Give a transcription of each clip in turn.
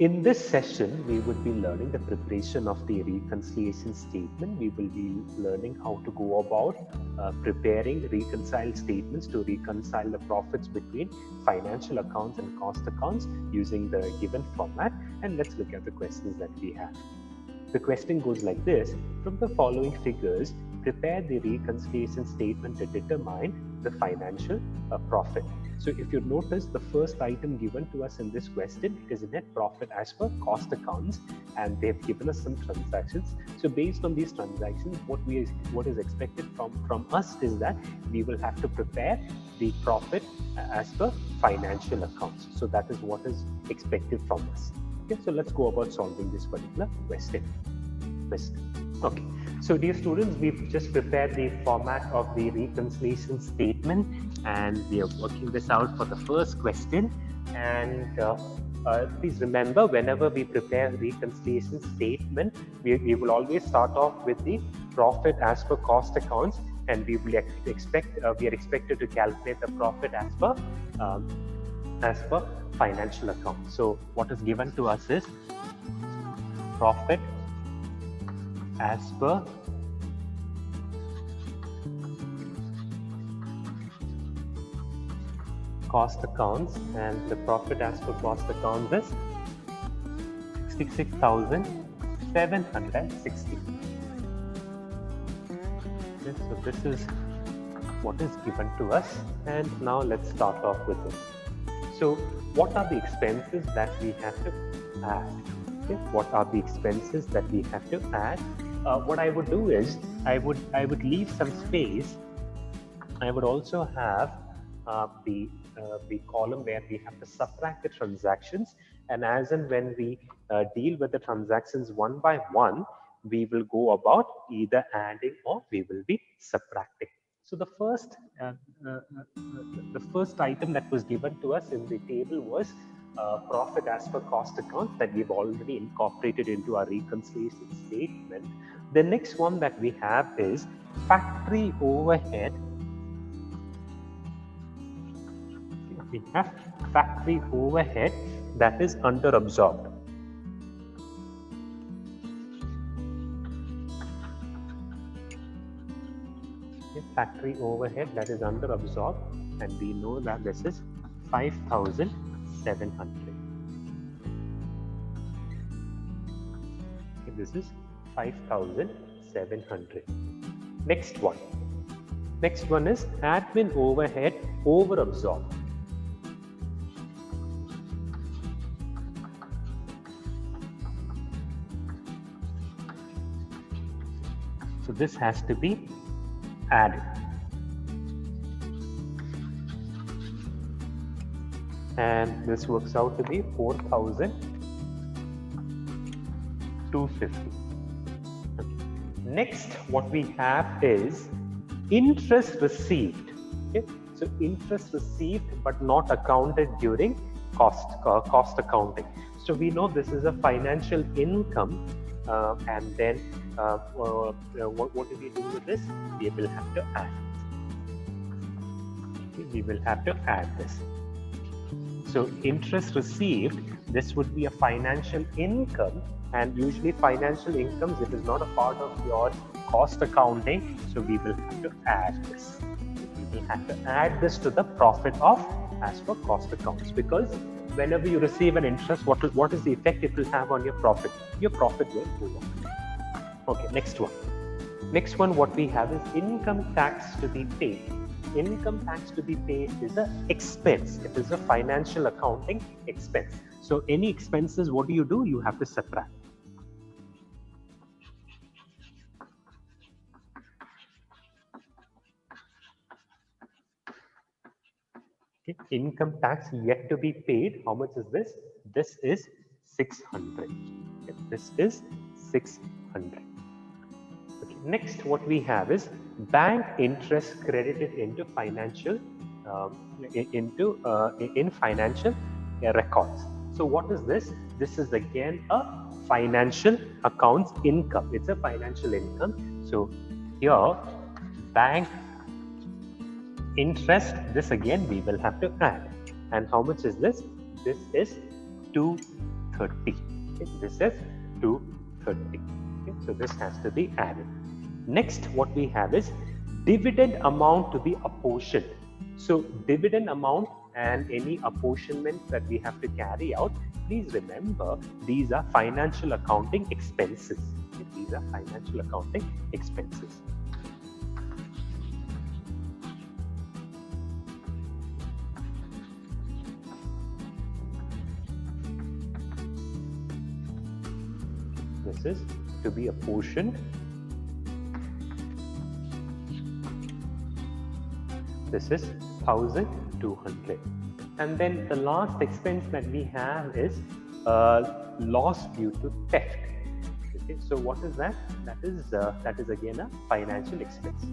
In this session, we would be learning the preparation of the reconciliation statement. We will be learning how to go about preparing reconciled statements to reconcile the profits between financial accounts and cost accounts using the given format. And let's look at the questions that we have. The question goes like this: from the following figures, prepare the reconciliation statement to determine the financial profit. So if you notice, the first item given to us in this question is net profit as per cost accounts, and they've given us some transactions. So based on these transactions, what is expected from us is that we will have to prepare the profit as per financial accounts. So that is what is expected from us. Okay, so let's go about solving this particular question. Okay, so dear students, we've just prepared the format of the reconciliation statement, and we are working this out for the first question. And please remember, whenever we prepare reconciliation statement, we will always start off with the profit as per cost accounts, and we are expected to calculate the profit as per financial accounts. So what is given to us is profit as per cost accounts, and the profit as per cost accounts is 66,760. Okay, so this is what is given to us, and now let's start off with it. So what are the expenses that we have to add? Okay, what are the expenses that we have to add? What I would do is I would leave some space. I would also have the column where we have to subtract the transactions, and as and when we deal with the transactions one by one, we will go about either adding or we will be subtracting. So the first item that was given to us in the table was profit as per cost account that we've already incorporated into our reconciliation statement. The next one that we have is factory overhead. We have factory overhead that is under absorbed. Factory overhead that is under absorbed, and we know that this is 5,700. Okay, this is 5,700. Next one is admin overhead over absorbed. So this has to be added, and this works out to be 4,250. Okay. Next, what we have is interest received. Okay, so interest received but not accounted during cost accounting. So we know this is a financial income, and then what do we do with this? We will have to add. Okay, we will have to add this. So interest received, this would be a financial income, and usually financial incomes, it is not a part of your cost accounting, so we will have to add this. We will have to add this to the profit of as per cost accounts, because whenever you receive an interest, what is the effect it will have on your profit? Your profit will go up. Okay, next one what we have is income tax to be paid. Income tax to be paid is an expense. It is a financial accounting expense. So any expenses, what do? You have to subtract. Okay, income tax yet to be paid. How much is this? This is 600. Okay, this is 600. Okay, next what we have is bank interest credited into financial in financial records. So what is this? This is again a financial accounts income. It's a financial income. So here bank interest, this again we will have to add. And how much is this? This is 230. 230. Okay, this is 230. Okay, so this has to be added. Next, what we have is dividend amount to be apportioned. So dividend amount and any apportionment that we have to carry out, please remember these are financial accounting expenses. Okay, these are financial accounting expenses. This is to be apportioned. This is 1200. And then the last expense that we have is loss due to theft. Okay, so what is that? That is again a financial expense.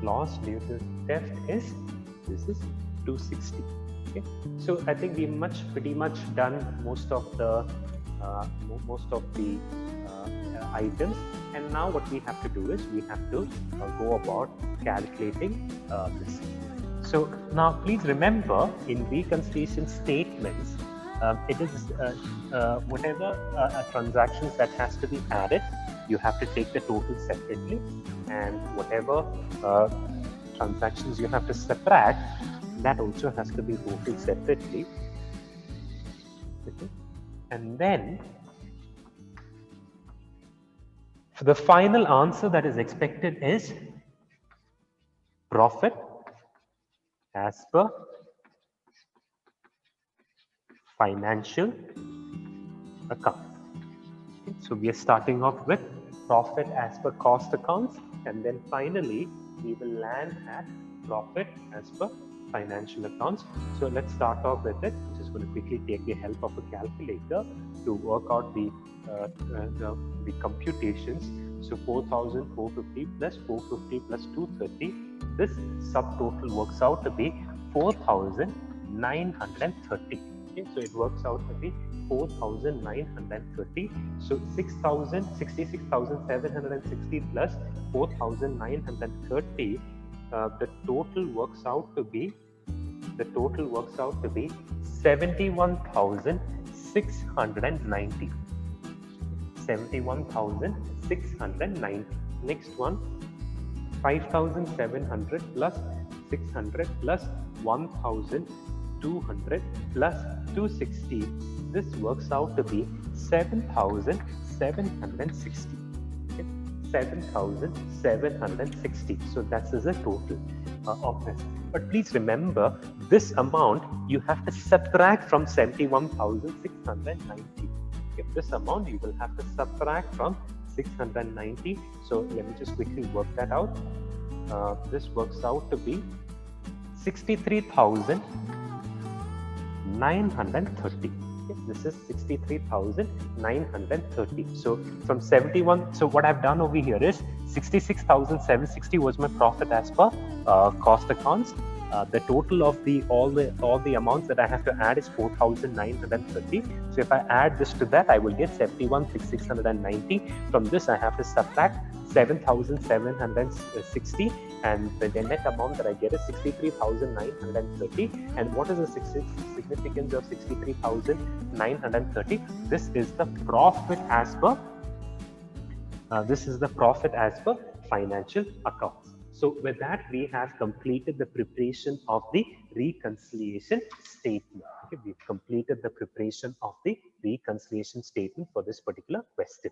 Loss due to theft is, this is 260. Okay, so I think we pretty much done most of the items, and now what we have to do is we have to go about calculating this. So now please remember, in reconciliation statements, it is whatever transactions that has to be added, you have to take the total separately, and whatever transactions you have to subtract, that also has to be totaled separately. Okay. And then the final answer that is expected is profit as per financial account. Okay. So we are starting off with profit as per cost accounts, and then finally we will land at profit as per financial accounts. So let's start off with it. I'm just going to quickly take the help of a calculator to work out the computations. So 4,450 plus 450 plus 230, this subtotal works out to be 4,930. Okay, so it works out to be 4,930. So 66,760 plus 4,930. The total works out to be 71,690. 71,690. Next one, 5,700 plus 600 plus 1,200 plus 260. This works out to be 7,760. 7,760. So that is a total of this. But please remember, this amount you have to subtract from 71,690. Okay, this amount you will have to subtract from 690. So let me just quickly work that out. This works out to be 63,930. This is 63,930. So from 71, so what I've done over here is 66,760 was my profit as per cost accounts. The total of all the amounts that I have to add is 4,930. So if I add this to that, I will get 71,690. From this, I have to subtract 7,760, and the net amount that I get is 63,930. And what is the significance of 63,930? This is the profit as per financial accounts. So with that, we have completed the preparation of the reconciliation statement. Okay, we've completed the preparation of the reconciliation statement for this particular question.